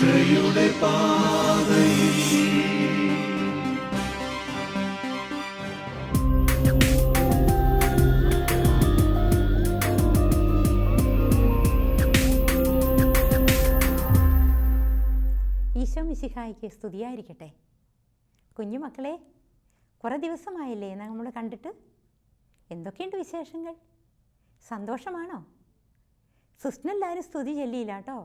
രക്ഷയുടെ പാതയിൽ ഈശോ മിശിഹായ്ക്ക് സ്തുതിയായിരിക്കട്ടെ. കുഞ്ഞുമക്കളെ, കുറേ ദിവസമായില്ലേ നമ്മൾ കണ്ടിട്ട്? എന്തൊക്കെയുണ്ട് വിശേഷങ്ങൾ? സന്തോഷമാണോ? സിസ്റ്റനെല്ലാവരും സ്തുതി ചൊല്ലിയില്ല കേട്ടോ.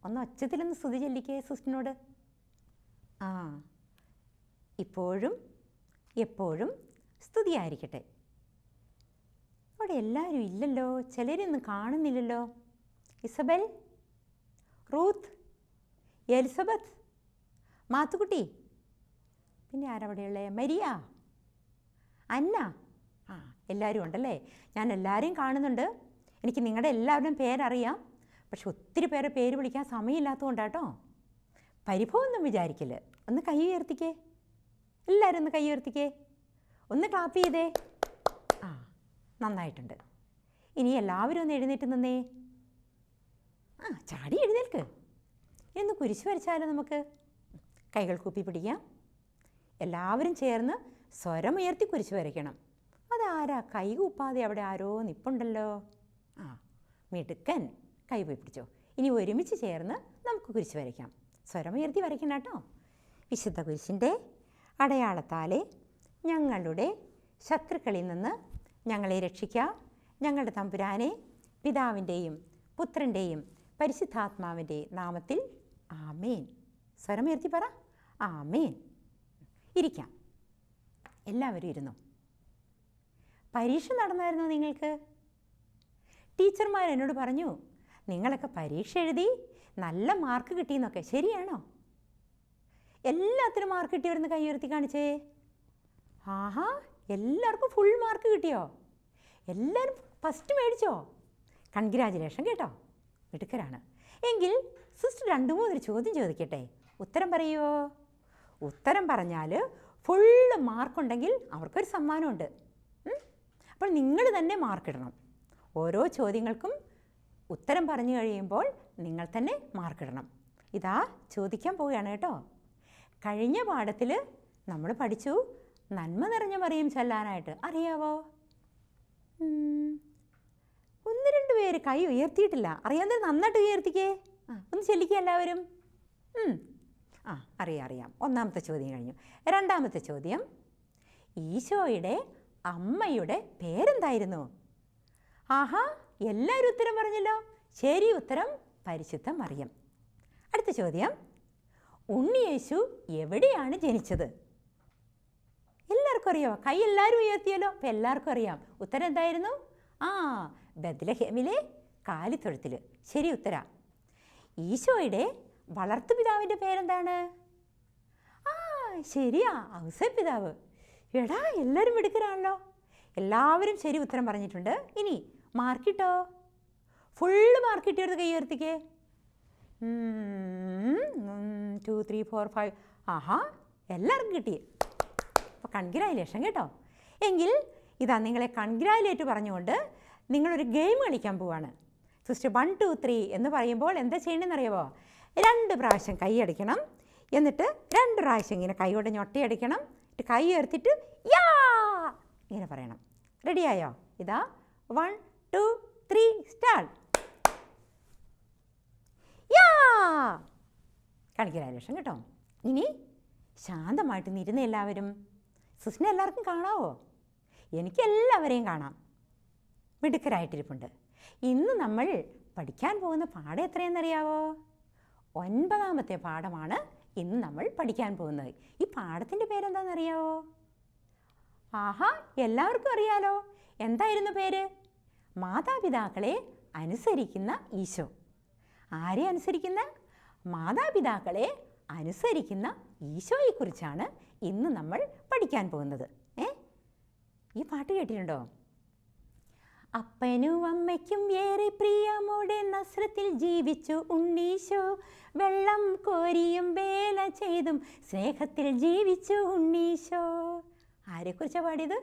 ഒന്ന് ഒച്ചത്തിലൊന്ന് സ്തുതി ചൊല്ലിക്കേ സിസ്റ്റനോട്. ആ, ഇപ്പോഴും എപ്പോഴും സ്തുതിയായിരിക്കട്ടെ. അവിടെ എല്ലാവരും ഇല്ലല്ലോ, ചിലരൊന്നും കാണുന്നില്ലല്ലോ. ഇസബൽ, റൂത്ത്, എലിസബത്ത്, മാത്തുക്കുട്ടി, പിന്നെ ആരവിടെയുള്ളേ? മരിയ, അന്ന. ആ, എല്ലാവരും ഉണ്ടല്ലേ. ഞാൻ എല്ലാവരെയും കാണുന്നുണ്ട്. എനിക്ക് നിങ്ങളുടെ എല്ലാവരുടെയും പേരറിയാം. പക്ഷെ ഒത്തിരി പേരെ പേര് വിളിക്കാൻ സമയമില്ലാത്തതുകൊണ്ടാട്ടോ. പരിഭവമൊന്നും വിചാരിക്കില്ല. ഒന്ന് കൈ ഉയർത്തിക്കേ, എല്ലാവരും ഒന്ന് കൈ ഉയർത്തിക്കേ, ഒന്ന് ക്ലാപ്പ് ചെയ്തേ. ആ, നന്നായിട്ടുണ്ട്. ഇനി എല്ലാവരും ഒന്ന് എഴുന്നേറ്റ് നിന്നേ. ആ, ചാടി എഴുന്നേൽക്ക്. ഇന്ന് കുരിശ് വരച്ചാലോ നമുക്ക്? കൈകൾ കൂപ്പി പിടിക്കാം. എല്ലാവരും ചേർന്ന് സ്വരമുയർത്തി കുരിശ് വരയ്ക്കണം. അതാരാ കൈ കൂപ്പാതെ? അവിടെ ആരോ നിപ്പുണ്ടല്ലോ. ആ, മിടുക്കൻ. കൈ പോയി പിടിച്ചോ. ഇനി ഒരുമിച്ച് ചേർന്ന് നമുക്ക് കുരിശ് വരയ്ക്കാം. സ്വരമുയർത്തി വരയ്ക്കണം കേട്ടോ. വിശുദ്ധ കുരിശിൻ്റെ അടയാളത്താലെ ഞങ്ങളുടെ ശത്രുക്കളിൽ നിന്ന് ഞങ്ങളെ രക്ഷിക്കുക. ഞങ്ങളുടെ തമ്പുരാനെ, പിതാവിൻ്റെയും പുത്രൻ്റെയും പരിശുദ്ധാത്മാവിൻ്റെ നാമത്തിൽ ആമേൻ. സ്വരമുയർത്തി പറ, ആമേൻ. ഇരിക്കാം. എല്ലാവരും ഇരുന്നു. പരീക്ഷ നടന്നായിരുന്നോ നിങ്ങൾക്ക്? ടീച്ചർമാർ എന്നോട് പറഞ്ഞു നിങ്ങളൊക്കെ പരീക്ഷ എഴുതി നല്ല മാർക്ക് കിട്ടിയെന്നൊക്കെ. ശരിയാണോ? എല്ലാത്തിനും മാർക്ക് കിട്ടിയവരെന്ന് കൈ ഉയർത്തി കാണിച്ചേ. ആഹാ, എല്ലാവർക്കും ഫുൾ മാർക്ക് കിട്ടിയോ? എല്ലാവരും ഫസ്റ്റ് മേടിച്ചോ? കൺഗ്രാജുലേഷൻ കേട്ടോ, മിടുക്കരാണ്. എങ്കിൽ സിസ്റ്റർ 2-3 ചോദ്യം ചോദിക്കട്ടെ, ഉത്തരം പറയുമോ? ഉത്തരം പറഞ്ഞാൽ ഫുള്ള് മാർക്കുണ്ടെങ്കിൽ അവർക്കൊരു സമ്മാനമുണ്ട്. അപ്പോൾ നിങ്ങൾ തന്നെ മാർക്കിടണം. ഓരോ ചോദ്യങ്ങൾക്കും ഉത്തരം പറഞ്ഞു കഴിയുമ്പോൾ നിങ്ങൾ തന്നെ മാർക്കിടണം. ഇതാ ചോദിക്കാൻ പോവുകയാണ് കേട്ടോ. കഴിഞ്ഞ പാഠത്തിൽ നമ്മൾ പഠിച്ചു നന്മ നിറഞ്ഞ മറിയം ചൊല്ലാനായിട്ട്. അറിയാവോ? 1-2 പേര് കൈ ഉയർത്തിയിട്ടില്ല. അറിയാവുന്നത് നന്നായിട്ട് ഉയർത്തിക്കേ. ഒന്ന് ചൊല്ലിക്കുക എല്ലാവരും. ആ, അറിയാം. ഒന്നാമത്തെ ചോദ്യം കഴിഞ്ഞു. രണ്ടാമത്തെ ചോദ്യം, ഈശോയുടെ അമ്മയുടെ പേരെന്തായിരുന്നു? ആഹാ, എല്ലാവരും ഉത്തരം പറഞ്ഞല്ലോ. ശരി ഉത്തരം പരിശുദ്ധ മറിയം. അടുത്ത ചോദ്യം, ഉണ്ണിയേശു എവിടെയാണ് ജനിച്ചത്? എല്ലാവർക്കും അറിയാമോ? കൈ എല്ലാവരും ഉയർത്തിയല്ലോ. അപ്പം എല്ലാവർക്കും അറിയാം. ഉത്തരം എന്തായിരുന്നു? ആ, ബത്ലഹേമിലെ കാലിത്തൊഴുത്തിൽ. ശരി ഉത്തര. ഈശോയുടെ വളർത്തുപിതാവിൻ്റെ പേരെന്താണ്? ആ, ശരിയാ, ഔസേപ്പിതാവ്. എടാ, എല്ലാവരും മിടുക്കരാണല്ലോ. എല്ലാവരും ശരി ഉത്തരം പറഞ്ഞിട്ടുണ്ട്. ഇനി മാർക്കിട്ടോ? ഫുള്ള് മാർക്ക് കിട്ടിയത് കൈ ഉയർത്തിക്കേ. 2, 3, 4, 5. ആഹാ, എല്ലാവർക്കും കിട്ടി. അപ്പോൾ കൺഗ്രാജുലേഷൻ കേട്ടോ. എങ്കിൽ ഇതാ നിങ്ങളെ കൺഗ്രാജുലേറ്റ് പറഞ്ഞുകൊണ്ട് നിങ്ങളൊരു ഗെയിം കളിക്കാൻ പോവാണ്. സിസ്റ്റർ 1, 2, 3 എന്ന് പറയുമ്പോൾ എന്താ ചെയ്യണമെന്ന് അറിയാമോ? 2 പ്രാവശ്യം കൈ അടിക്കണം. എന്നിട്ട് 2 പ്രാവശ്യം ഇങ്ങനെ കൈയോടെ ഞൊട്ടയടിക്കണം. എന്നിട്ട് കൈ ഉയർത്തിയിട്ട് യാ ഇങ്ങനെ പറയണം. റെഡിയായോ? ഇതാ 1, 2, 3 സ്റ്റാർട്ട്. യാ. കൺഗ്രാജുലേഷൻ കേട്ടോ. ഇനി ശാന്തമായിട്ട് ഇരുന്ന് എല്ലാവരും. സിസ്റ്ററിനെ എല്ലാവർക്കും കാണാവോ? എനിക്ക് എല്ലാവരെയും കാണാം. മിടുക്കരായിട്ടിരിപ്പുണ്ട്. ഇന്ന് നമ്മൾ പഠിക്കാൻ പോകുന്ന പാഠം എത്രയെന്നറിയാവോ? 9ാമത്തെ പാഠമാണ് ഇന്ന് നമ്മൾ പഠിക്കാൻ പോകുന്നത്. ഈ പാഠത്തിൻ്റെ പേരെന്താണെന്നറിയാവോ? ആഹാ, എല്ലാവർക്കും അറിയാലോ. എന്തായിരുന്നു പേര്? മാതാപിതാക്കളെ അനുസരിക്കുന്ന ഈശോ. ആരെ അനുസരിക്കുന്ന? മാതാപിതാക്കളെ അനുസരിക്കുന്ന ഈശോയെക്കുറിച്ചാണ് ഇന്ന് നമ്മൾ പഠിക്കാൻ പോകുന്നത്. ഈ പാട്ട് കേട്ടിട്ടുണ്ടോ? അപ്പനും അമ്മയ്ക്കും ഏറെ പ്രിയമോടെ നസ്രത്തിൽ ജീവിച്ചു ഉണ്ണീശോ. വെള്ളം കോരിയും വേല ചെയ്തും സ്നേഹത്തിൽ ജീവിച്ചു ഉണ്ണീശോ. ആരെക്കുറിച്ചാണ് പാടിയത്?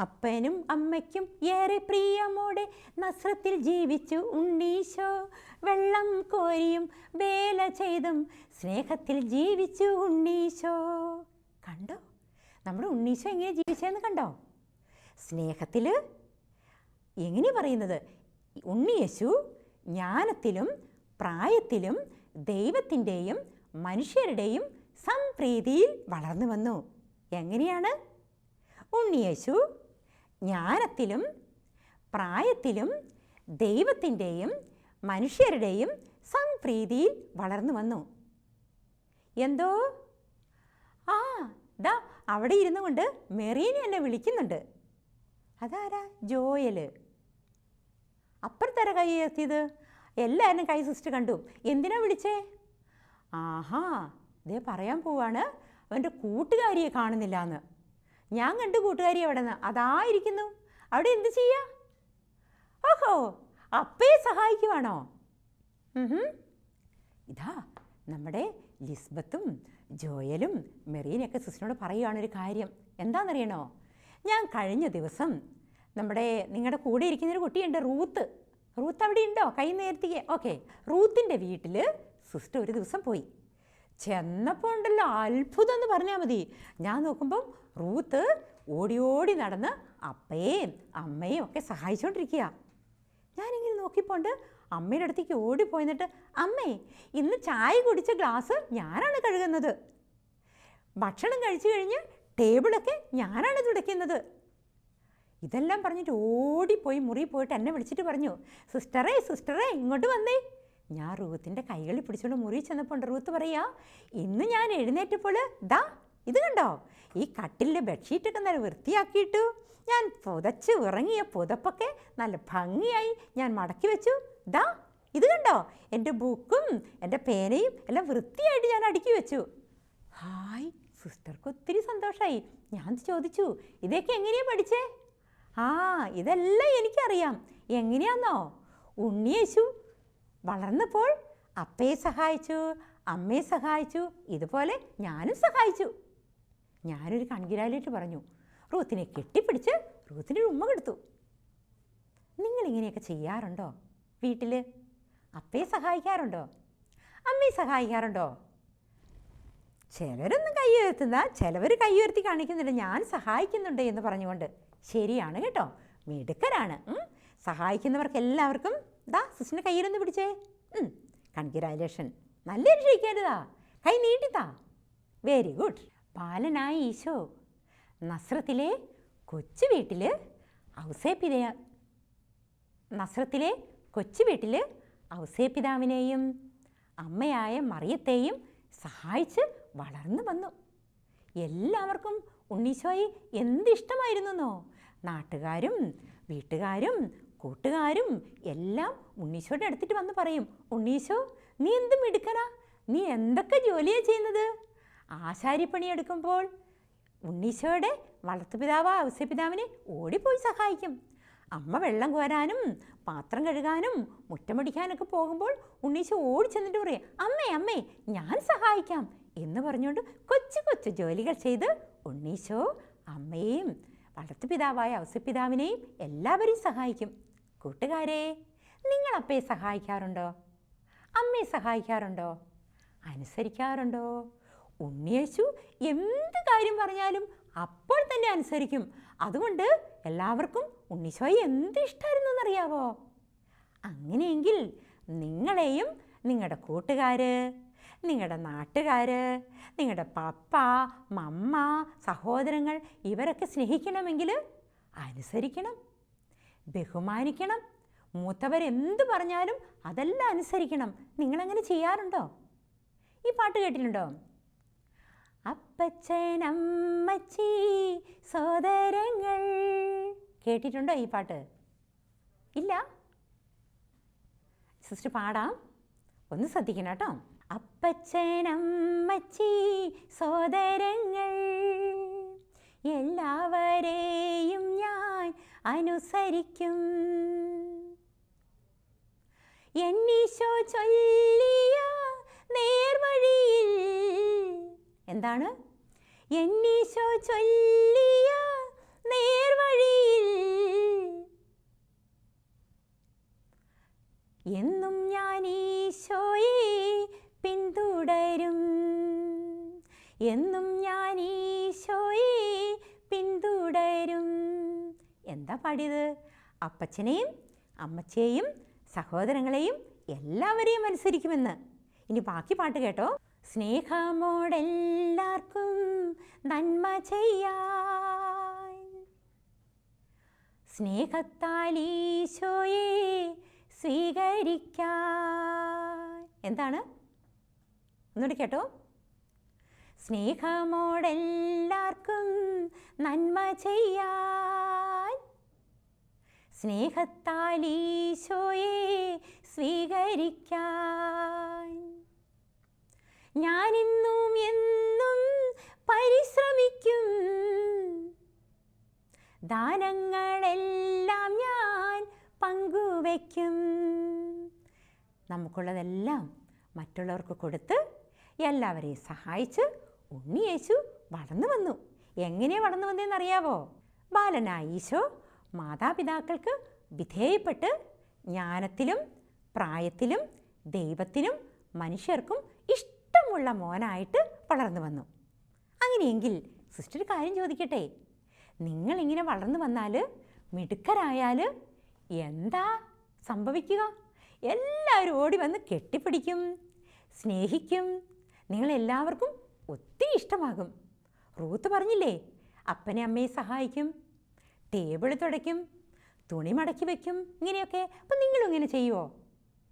അപ്പനും അമ്മയ്ക്കും ഏറെ പ്രിയമോടെ നസ്രത്തിൽ ജീവിച്ചു ഉണ്ണീശോ. വെള്ളം കോരിയും വേല ചെയ്തും സ്നേഹത്തിൽ ജീവിച്ചു ഉണ്ണീശോ. കണ്ടോ നമ്മുടെ ഉണ്ണീശോ എങ്ങനെ ജീവിച്ചതെന്ന് കണ്ടോ? സ്നേഹത്തിൽ എങ്ങനെ പറയുന്നത്? ഉണ്ണിയേശു ജ്ഞാനത്തിലും പ്രായത്തിലും ദൈവത്തിൻ്റെയും മനുഷ്യരുടെയും സംപ്രീതിയിൽ വളർന്നു വന്നു. എങ്ങനെയാണ്? ഉണ്ണിയേശു ജ്ഞാനത്തിലും പ്രായത്തിലും ദൈവത്തിൻ്റെയും മനുഷ്യരുടെയും സംപ്രീതിയിൽ വളർന്നു വന്നു. എന്തോ ദാ അവിടെ ഇരുന്നു കൊണ്ട് മെറീനെ എന്നെ വിളിക്കുന്നുണ്ട്. അതാരാ? ജോയൽ. അപ്പുറത്തര കൈ ഉയർത്തിയത്? എല്ലാവരും കൈ സിസ്റ്റർ കണ്ടു. എന്തിനാ വിളിച്ചേ? ആഹാ, ഇതേ പറയാൻ പോവാണ് അവൻ്റെ കൂട്ടുകാരിയെ കാണുന്നില്ല എന്ന്. ഞാൻ കണ്ടു കൂട്ടുകാരി അവിടെ നിന്ന്. അതായിരിക്കുന്നു. അവിടെ എന്ത് ചെയ്യാ? ഓഹോ, അപ്പയെ സഹായിക്കുവാണോ? ഇതാ നമ്മുടെ ലിസ്ബത്തും ജോയലും മെറീനൊക്കെ സിസ്റ്ററിനോട് പറയുകയാണ് ഒരു കാര്യം. എന്താണെന്നറിയണോ? ഞാൻ കഴിഞ്ഞ ദിവസം നിങ്ങളുടെ കൂടെ ഇരിക്കുന്നൊരു കുട്ടിയുണ്ട്, റൂത്ത്. റൂത്ത് അവിടെ ഉണ്ടോ? കൈ നേർത്തിക്കേ. ഓക്കെ, റൂത്തിൻ്റെ വീട്ടിൽ സിസ്റ്റർ ഒരു ദിവസം പോയി. ചെന്നപ്പോൾ ഉണ്ടല്ലോ അത്ഭുതം എന്ന് പറഞ്ഞാൽ മതി. ഞാൻ നോക്കുമ്പം റൂത്ത് ഓടി ഓടി നടന്ന് അപ്പയെയും അമ്മയും ഒക്കെ സഹായിച്ചുകൊണ്ടിരിക്കുക. ഞാനിങ്ങനെ നോക്കിപ്പോണ്ട് അമ്മയുടെ അടുത്തേക്ക് ഓടിപ്പോയെന്നിട്ട്, അമ്മേ, ഇന്ന് ചായ കുടിച്ച ഗ്ലാസ് ഞാനാണ് കഴുകുന്നത്. ഭക്ഷണം കഴിച്ചു കഴിഞ്ഞ് ടേബിളൊക്കെ ഞാനാണ് തുടയ്ക്കുന്നത്. ഇതെല്ലാം പറഞ്ഞിട്ട് ഓടിപ്പോയി മുറി പോയിട്ട് എന്നെ വിളിച്ചിട്ട് പറഞ്ഞു, സിസ്റ്ററേ സിസ്റ്ററേ ഇങ്ങോട്ട് വന്നേ. ഞാൻ റൂത്തിൻ്റെ കൈകളിൽ പിടിച്ചുകൊണ്ട് മുറി ചെന്നപ്പോൾ റൂത്ത് പറയാ, ഇന്ന് ഞാൻ എഴുന്നേറ്റപ്പോൾ ദാ ഇത് കണ്ടോ, ഈ കട്ടിലിലെ ബെഡ്ഷീറ്റൊക്കെ നല്ല വൃത്തിയാക്കിയിട്ടു. ഞാൻ പുതച്ച് ഉറങ്ങിയ പുതപ്പൊക്കെ നല്ല ഭംഗിയായി ഞാൻ മടക്കി വെച്ചു. ദാ ഇത് കണ്ടോ, എൻ്റെ ബുക്കും എൻ്റെ പേനയും എല്ലാം വൃത്തിയായിട്ട് ഞാൻ അടുക്കി വെച്ചു. ഹായ്, സിസ്റ്റർക്ക് ഒത്തിരി സന്തോഷമായി. ഞാൻ ചോദിച്ചു, ഇതൊക്കെ എങ്ങനെയാണ് പഠിച്ചേ? ഇതെല്ലാം എനിക്കറിയാം. എങ്ങനെയാന്നോ? ഉണ്ണിയേശു വളർന്നപ്പോൾ അപ്പയെ സഹായിച്ചു, അമ്മയെ സഹായിച്ചു, ഇതുപോലെ ഞാനും സഹായിച്ചു. ഞാനൊരു കൺഗ്രാലേറ്റ് പറഞ്ഞു. റൂത്തിനെ കെട്ടിപ്പിടിച്ച് റൂത്തിൻ്റെ ഉമ്മ കൊടുത്തു. നിങ്ങളിങ്ങനെയൊക്കെ ചെയ്യാറുണ്ടോ? വീട്ടിൽ അപ്പയെ സഹായിക്കാറുണ്ടോ? അമ്മയെ സഹായിക്കാറുണ്ടോ? ചിലരൊന്നും കൈ ഉയർത്തുന്ന, ചിലവർ കൈ ഉയർത്തി കാണിക്കുന്നില്ല ഞാൻ സഹായിക്കുന്നുണ്ട് എന്ന് പറഞ്ഞുകൊണ്ട്. ശരിയാണ് കേട്ടോ, മിടുക്കരാണ്. സഹായിക്കുന്നവർക്ക് എല്ലാവർക്കും ദാ സിസ്റ്ററിൻ്റെ കയ്യിലൊന്ന് പിടിച്ചേ. കൺഗ്രാലേഷൻ, നല്ലൊരു ക്ഷയിക്കേണ്ടതാ. കൈ നീട്ടിത്താ. Very good. ബാലനായ ഈശോ നസ്രത്തിലെ കൊച്ചു വീട്ടിൽ ഔസേപ്പിതാവിനെയും അമ്മയായ മറിയത്തെയും സഹായിച്ച് വളർന്നു വന്നു. എല്ലാവർക്കും ഉണ്ണീശോയെ എന്തിഷ്ടമായിരുന്നോ? നാട്ടുകാരും വീട്ടുകാരും കൂട്ടുകാരും എല്ലാം ഉണ്ണീശോയുടെ അടുത്തിട്ട് വന്ന് പറയും, ഉണ്ണീശോ നീ എന്ത് മിടുക്കനാ, നീ എന്തൊക്കെ ജോലിയാണ് ചെയ്യുന്നത്. ആശാരിപ്പണി എടുക്കുമ്പോൾ ഉണ്ണീശോയുടെ വളർത്തുപിതാവ് ഔസേപ്പിതാവിനെ ഓടിപ്പോയി സഹായിക്കും. അമ്മ വെള്ളം കോരാനും പാത്രം കഴുകാനും മുറ്റമടിക്കാനൊക്കെ പോകുമ്പോൾ ഉണ്ണീശോ ഓടി ചെന്നിട്ട് പറയും, അമ്മേ അമ്മേ ഞാൻ സഹായിക്കാം എന്ന് പറഞ്ഞുകൊണ്ട് കൊച്ചു കൊച്ചു ജോലികൾ ചെയ്ത് ഉണ്ണീശോ അമ്മയെയും വളർത്തുപിതാവായ ഔസേപ്പിതാവിനെയും എല്ലാവരെയും സഹായിക്കും. കൂട്ടുകാരെ, നിങ്ങൾ അപ്പയെ സഹായിക്കാറുണ്ടോ? അമ്മയെ സഹായിക്കാറുണ്ടോ? അനുസരിക്കാറുണ്ടോ? ഉണ്ണിയേശു എന്ത് കാര്യം പറഞ്ഞാലും അപ്പോൾ തന്നെ അനുസരിക്കും. അതുകൊണ്ട് എല്ലാവർക്കും ഉണ്ണീശോയെ എന്ത് ഇഷ്ടമായിരുന്നു എന്നറിയാവോ? അങ്ങനെയെങ്കിൽ നിങ്ങളെയും നിങ്ങളുടെ കൂട്ടുകാർ, നിങ്ങളുടെ നാട്ടുകാർ, നിങ്ങളുടെ പപ്പ മമ്മ സഹോദരങ്ങൾ ഇവരൊക്കെ സ്നേഹിക്കണമെങ്കിൽ അനുസരിക്കണം, ബഹുമാനിക്കണം. മൂത്തവരെന്ത് പറഞ്ഞാലും അതെല്ലാം അനുസരിക്കണം. നിങ്ങളങ്ങനെ ചെയ്യാറുണ്ടോ? ഈ പാട്ട് കേട്ടിട്ടുണ്ടോ? അപ്പച്ചൻ അമ്മച്ചി സോദരങ്ങൾ, കേട്ടിട്ടുണ്ടോ ഈ പാട്ട്? ഇല്ല? സിസ്റ്റർ പാടാം, ഒന്ന് ശ്രദ്ധിക്കണം കേട്ടോ. അപ്പച്ചൻ അമ്മച്ചി സോദരങ്ങൾ എല്ലാവരെയും ഞാൻ അനുസരിക്കും. എന്നീശോ ചൊല്ലിയ നേർവഴിയിൽ, എന്താണ്? എന്നീശോ ചൊല്ലിയ നേർവഴി എന്നും ഞാൻ ഈശോയെ പിന്തുടരും. എന്താ പാടിയത്? അപ്പച്ചനെയും അമ്മച്ചയെയും സഹോദരങ്ങളെയും എല്ലാവരെയും അനുസരിക്കുമെന്ന്. ഇനി ബാക്കി പാട്ട് കേട്ടോ. സ്നേഹമോടെല്ലാവർക്കും നന്മ ചെയ്യാൻ, സ്നേഹത്താൽ ഈശോയെ സ്വീകരിക്കാൻ. എന്താണ്? ഒന്നുകൂടി കേട്ടോ. സ്നേഹമോടെല്ലാവർക്കും നന്മ ചെയ്യാൻ, സ്നേഹത്താൽ ഈശോയെ സ്വീകരിക്കാൻ. ഞാനിന്നും എന്നും പരിശ്രമിക്കും, ദാനങ്ങളെല്ലാം ഞാൻ പങ്കുവയ്ക്കും. നമുക്കുള്ളതെല്ലാം മറ്റുള്ളവർക്ക് കൊടുത്ത് എല്ലാവരെയും സഹായിച്ച് ഉണ്ണിയേശു വളർന്നു വന്നു. എങ്ങനെ വളർന്നു വന്നതെന്നറിയാവോ? ബാലനായ ഈശോ മാതാപിതാക്കൾക്ക് വിധേയപ്പെട്ട് ജ്ഞാനത്തിലും പ്രായത്തിലും ദൈവത്തിനും മനുഷ്യർക്കും ഇഷ്ടമുള്ള മോനായിട്ട് വളർന്നു വന്നു. അങ്ങനെയെങ്കിൽ സിസ്റ്റർ ഒരു കാര്യം ചോദിക്കട്ടെ, നിങ്ങളിങ്ങനെ വളർന്നു വന്നാൽ, മിടുക്കരായാൽ എന്താ സംഭവിക്കുക? എല്ലാവരും ഓടി വന്ന് കെട്ടിപ്പിടിക്കും, സ്നേഹിക്കും, നിങ്ങളെല്ലാവർക്കും ഒത്തിരി ഇഷ്ടമാകും. റൂത്ത് പറഞ്ഞില്ലേ, അപ്പനെ അമ്മയെ സഹായിക്കും, ടേബിൾ തുടയ്ക്കും, തുണി മടക്കി വയ്ക്കും, ഇങ്ങനെയൊക്കെ. അപ്പം നിങ്ങളും ഇങ്ങനെ ചെയ്യുമോ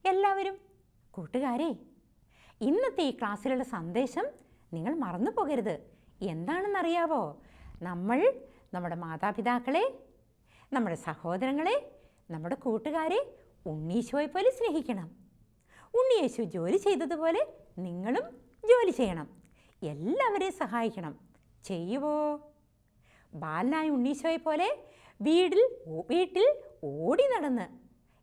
എല്ലാവരും? കൂട്ടുകാരെ, ഇന്നത്തെ ഈ ക്ലാസ്സിലുള്ള സന്ദേശം നിങ്ങൾ മറന്നു പോകരുത്. എന്താണെന്നറിയാവോ? നമ്മൾ നമ്മുടെ മാതാപിതാക്കളെ, നമ്മുടെ സഹോദരങ്ങളെ, നമ്മുടെ കൂട്ടുകാരെ ഉണ്ണീശോയെ പോലെ സ്നേഹിക്കണം. ഉണ്ണിയേശു ജോലി ചെയ്തതുപോലെ നിങ്ങളും ജോലി ചെയ്യണം. എല്ലാവരെയും സഹായിക്കണം. ചെയ്യുവോ? ബാലനായ ഉണ്ണീശോയെ പോലെ വീട്ടിൽ ഓടി നടന്ന്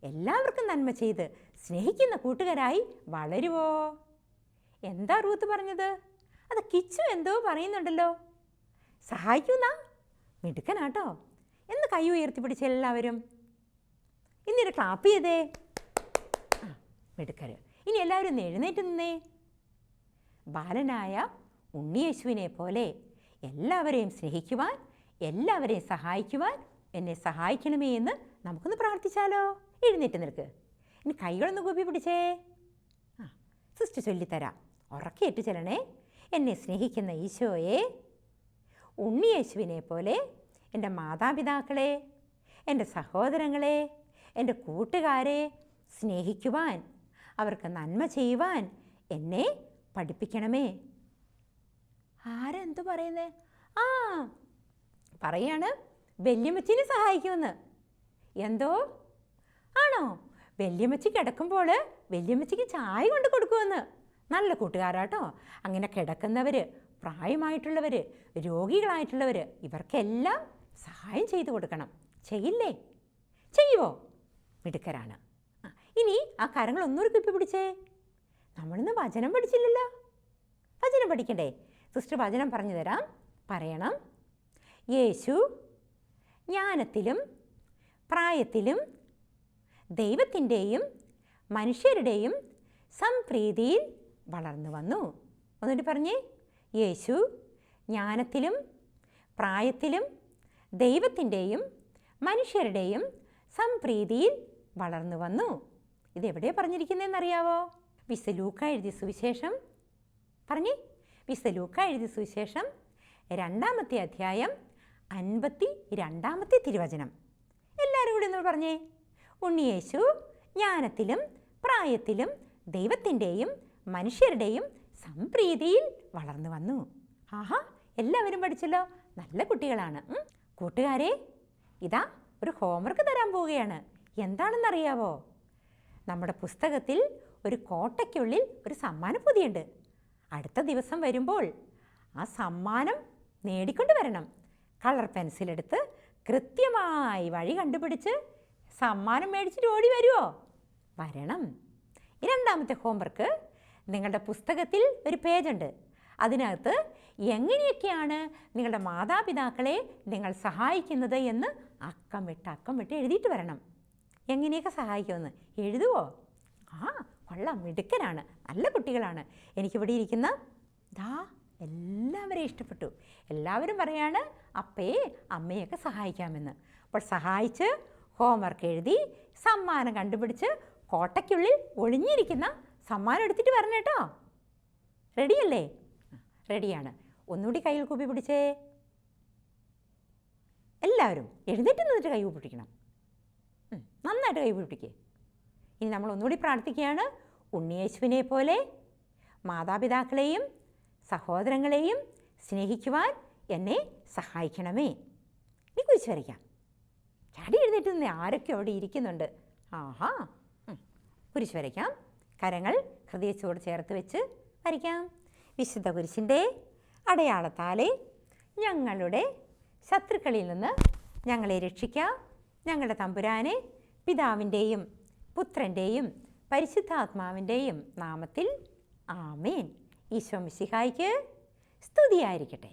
എല്ലാവർക്കും നന്മ ചെയ്ത് സ്നേഹിക്കുന്ന കൂട്ടുകാരായി വളരുവോ? എന്താ റൂത്ത് പറഞ്ഞത്? അത് കിച്ചു എന്തോ പറയുന്നുണ്ടല്ലോ. സഹായിക്കുന്ന മിടുക്കനാട്ടോ എന്ന് കൈ ഉയർത്തിപ്പിടിച്ച് എല്ലാവരും ഇന്നൊരു ക്ലാപ്പ് ചെയ്തേ. മിടുക്കര്. ഇനി എല്ലാവരും ഒന്ന് എഴുന്നേറ്റ് നിന്നേ. ബാലനായ ഉണ്ണിയേശുവിനെ പോലെ എല്ലാവരെയും സ്നേഹിക്കുവാൻ, എല്ലാവരെയും സഹായിക്കുവാൻ എന്നെ സഹായിക്കണമേ എന്ന് നമുക്കൊന്ന് പ്രാർത്ഥിച്ചാലോ? എഴുന്നേറ്റ് നിൽക്ക്. ഇനി കൈകളൊന്ന് കൂപ്പി പിടിച്ചേ. സിസ്റ്റർ ചൊല്ലിത്തരാം. ഉറക്കേറ്റ് ചെല്ലണേ. എന്നെ സ്നേഹിക്കുന്ന ഈശോയെ, ഉണ്ണിയേശുവിനെ പോലെ എൻ്റെ മാതാപിതാക്കളെ, എൻ്റെ സഹോദരങ്ങളെ, എൻ്റെ കൂട്ടുകാരെ സ്നേഹിക്കുവാൻ, അവർക്ക് നന്മ ചെയ്യുവാൻ എന്നെ പഠിപ്പിക്കണമേ. ആരെന്തു പറയുന്നേ? പറയാണ് വല്യമ്മച്ചിനെ സഹായിക്കുമെന്ന്. എന്തോ ആണോ? വല്യമ്മച്ചി കിടക്കുമ്പോൾ വല്യമ്മച്ചിക്ക് ചായ കൊണ്ട് കൊടുക്കുമെന്ന്. നല്ല കൂട്ടുകാരാട്ടോ. അങ്ങനെ കിടക്കുന്നവർ, പ്രായമായിട്ടുള്ളവർ, രോഗികളായിട്ടുള്ളവർ, ഇവർക്കെല്ലാം സഹായം ചെയ്തു കൊടുക്കണം. ചെയ്യില്ലേ? ചെയ്യുമോ? മിടുക്കരാണ്. ഇനി ആ കരങ്ങൾ ഒന്നുകൂടി കുപ്പി പിടിച്ചേ. നമ്മളിന്ന് വചനം പഠിച്ചില്ലല്ലോ. വചനം പഠിക്കണ്ടേ? സിസ്റ്റർ വചനം പറഞ്ഞു തരാം. പറയണം. യേശു ജ്ഞാനത്തിലും പ്രായത്തിലും ദൈവത്തിൻ്റെയും മനുഷ്യരുടെയും സംപ്രീതിയിൽ വളർന്നു വന്നു. ഒന്നുകൂടി പറഞ്ഞേ. യേശു ജ്ഞാനത്തിലും പ്രായത്തിലും ദൈവത്തിൻ്റെയും മനുഷ്യരുടെയും സംപ്രീതിയിൽ വളർന്നു വന്നു. ഇതെവിടെയാണ് പറഞ്ഞിരിക്കുന്നതെന്നറിയാവോ? വിശുദ്ധ ലൂക്കാ എഴുതിയ സുവിശേഷം. പറഞ്ഞേ. വിശുദ്ധ ലൂക്കാ എഴുതിയ സുവിശേഷം 2-ാമത്തെ അധ്യായം 52-ാമത്തെ തിരുവചനം. എല്ലാവരും കൂടി ഒന്ന് പറഞ്ഞേ. ഉണ്ണിയേശു ജ്ഞാനത്തിലും പ്രായത്തിലും ദൈവത്തിൻ്റെയും മനുഷ്യരുടെയും സംപ്രീതിയിൽ വളർന്നു വന്നു. ആഹാ, എല്ലാവരും പഠിച്ചല്ലോ. നല്ല കുട്ടികളാണ്. കൂട്ടുകാരെ, ഇതാ ഒരു ഹോംവർക്ക് തരാൻ പോവുകയാണ്. എന്താണെന്നറിയാവോ? നമ്മുടെ പുസ്തകത്തിൽ ഒരു കോട്ടയ്ക്കുള്ളിൽ ഒരു സമ്മാനപ്പൊതിയുണ്ട്. അടുത്ത ദിവസം വരുമ്പോൾ ആ സമ്മാനം നേടിക്കൊണ്ട് വരണം. കളർ പെൻസിലെടുത്ത് കൃത്യമായി വഴി കണ്ടുപിടിച്ച് സമ്മാനം മേടിച്ചിട്ട് ഓടി വരുമോ? വരണം. 2-ാമത്തെ ഹോംവർക്ക്, നിങ്ങളുടെ പുസ്തകത്തിൽ ഒരു പേജുണ്ട്. അതിനകത്ത് എങ്ങനെയൊക്കെയാണ് നിങ്ങളുടെ മാതാപിതാക്കളെ നിങ്ങൾ സഹായിക്കുന്നത് എന്ന് അക്കം വിട്ട് എഴുതിയിട്ട് വരണം. എങ്ങനെയൊക്കെ സഹായിക്കുമെന്ന് എഴുതുവോ? കൊള്ളാം, മിടുക്കനാണ്, നല്ല കുട്ടികളാണ്. എനിക്കിവിടെ ഇരിക്കുന്ന എല്ലാവരെയും ഇഷ്ടപ്പെട്ടു. എല്ലാവരും പറയാണ് അപ്പയെ അമ്മയൊക്കെ സഹായിക്കാമെന്ന്. അപ്പോൾ സഹായിച്ച് ഹോംവർക്ക് എഴുതി സമ്മാനം കണ്ടുപിടിച്ച് കോട്ടയ്ക്കുള്ളിൽ ഒളിഞ്ഞിരിക്കുന്ന സമ്മാനം എടുത്തിട്ട് വരണം കേട്ടോ. റെഡിയല്ലേ? റെഡിയാണ്. ഒന്നുകൂടി കയ്യിൽ കൂപ്പി പിടിച്ചേ. എല്ലാവരും എഴുന്നേറ്റ് നിന്നിട്ട് കൈ പിടിക്കണം. നന്നായിട്ട് കൈ പിടിക്കേ. ഇനി നമ്മൾ ഒന്നുകൂടി പ്രാർത്ഥിക്കുകയാണ്. ഉണ്ണിയേശുവിനെ പോലെ മാതാപിതാക്കളെയും സഹോദരങ്ങളെയും സ്നേഹിക്കുവാൻ എന്നെ സഹായിക്കണമേ. ഇനി കുരിശ് വരയ്ക്കാം. ചാടി എഴുന്നേറ്റ് നിന്ന് ആരൊക്കെ അവിടെ ഇരിക്കുന്നുണ്ട്. ആഹാ, കുരിശ് വരയ്ക്കാം. കരങ്ങൾ ഹൃദയത്തോട് ചേർത്ത് വെച്ച് വരയ്ക്കാം. വിശുദ്ധ കുരിശിൻ്റെ അടയാളത്താലെ ഞങ്ങളുടെ ശത്രുക്കളിൽ നിന്ന് ഞങ്ങളെ രക്ഷിക്കാം. ഞങ്ങളുടെ തമ്പുരാനെ, പിതാവിൻ്റെയും പുത്രൻ്റെയും പരിശുദ്ധാത്മാവിൻ്റെയും നാമത്തിൽ ആമേൻ. ഈശോ മിശിഹായ്ക്ക് സ്തുതിയായിരിക്കട്ടെ.